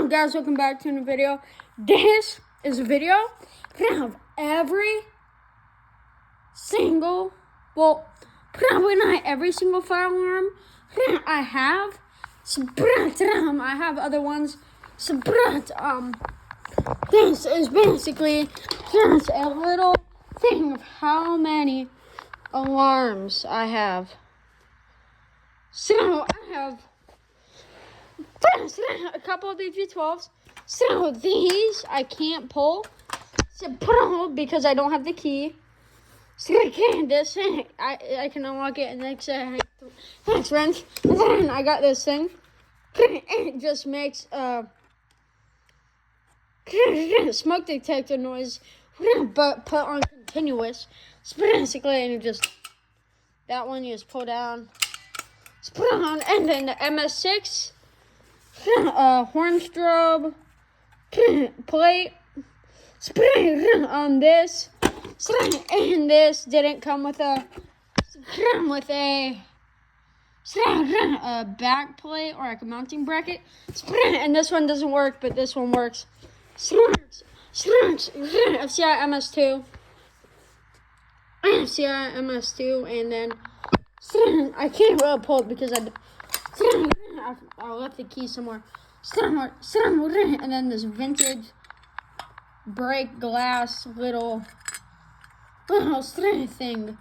Hello guys, welcome back to a new video. This is a video of every single, well, probably not every single fire alarm I have. I have other ones. This is basically just a little thing of how many alarms I have. So I have a couple of BG12s. So these I can't pull. So because I don't have the key. So I can I can unlock it and next wrench. And then I got this thing. It just makes smoke detector noise, but put on continuous. So basically, and you just that one you just pull down. Just put on, and then the MS6. Horn strobe, plate, spray on this, and this didn't come with a back plate or like a mounting bracket, and this one doesn't work, but this one works. FCI MS2, and then I can't really pull it because I left the key somewhere. And then this vintage break glass little thing.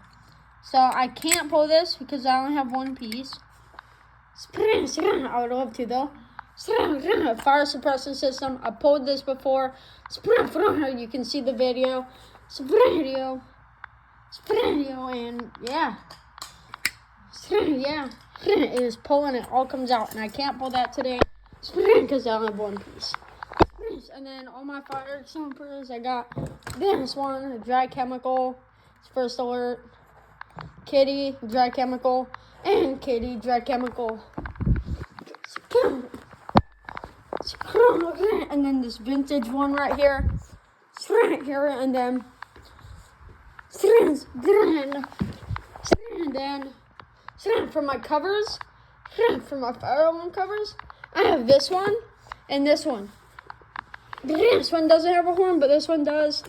So I can't pull this because I only have one piece. I would love to though. Fire suppression system. I pulled this before. You can see the video. And yeah. Yeah. It is pulling, it all comes out, and I can't pull that today because I only have one piece. And then all my fire extinguishers, I got this one, a dry chemical, first alert, Kitty, dry chemical, and Kitty, dry chemical. And then this vintage one right here, and then for my covers, for my fire alarm covers, I have this one and this one. This one doesn't have a horn, but this one does.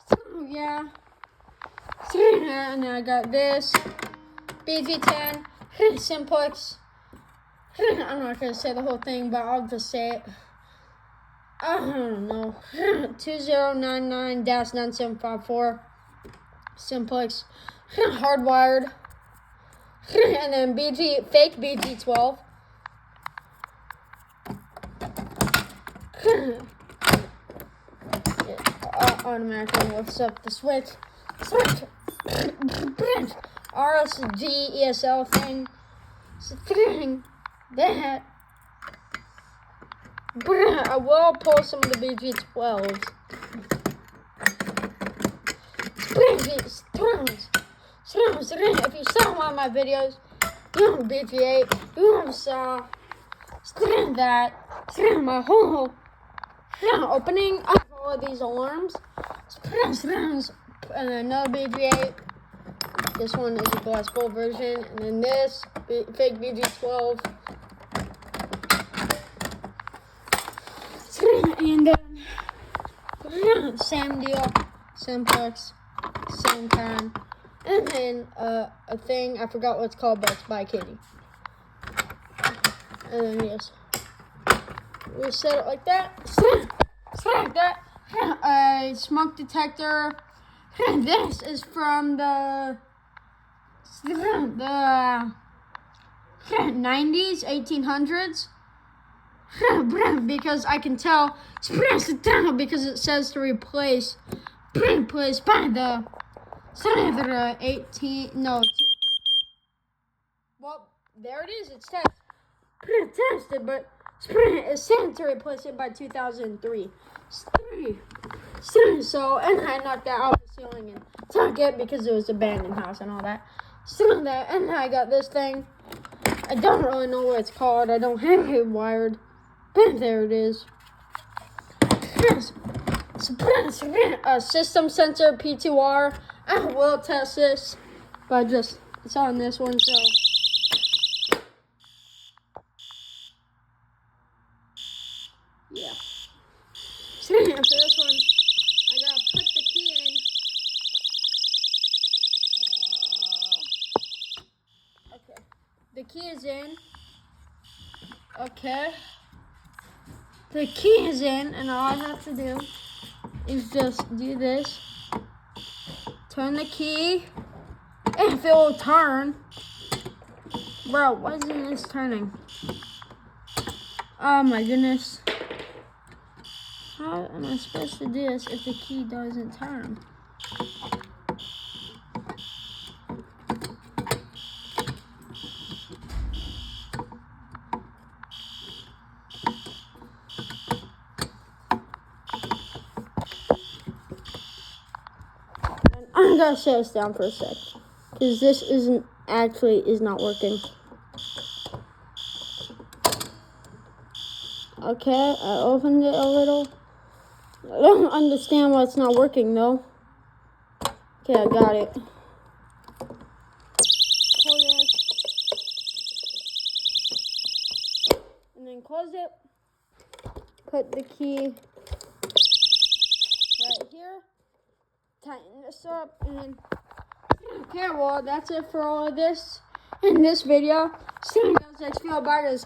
So, yeah. And then I got this BG10 Simplex. I'm not going to say the whole thing, but I'll just say it. I don't know. 2099-9754 Simplex. Hardwired. And then fake BG12. It automatically lifts up the switch. RSG ESL thing. That. I will pull some of the BG12s. If you saw one of my videos, you know BG8, you saw that my whole opening of all of these alarms. And then another BG8. This one is a glass bowl version, and then this fake BG12. And then same deal, Simplex, same kind. And then a thing, I forgot what it's called, but it's by Kitty. And then yes, we set it like that. Like that. A smoke detector. This is from the 90s, 1800s. Because I can tell because it says to replace by the 18 no. Well, there it is. It's tested, but it's said to replace it by 2003. So, and I knocked that out the ceiling and took it because it was an abandoned house and all that. And then I got this thing. I don't really know what it's called. I don't have it wired. But there it is. A system sensor P2R. I will test this, but it's on this one, so Yeah. So for this one, I gotta put the key in. Okay. The key is in. Okay. The key is in, and all I have to do is just do this. Turn the key. If it will turn. Bro, why isn't this turning? Oh my goodness. How am I supposed to do this if the key doesn't turn? I'm gonna shut this down for a sec. Because this is not working. Okay, I opened it a little. I don't understand why it's not working though. Okay, I got it. Pull this. And then close it. Put the key right here. Tighten this up. And then, okay, well, that's it for all of this in this video. See you guys next video. Bye, guys.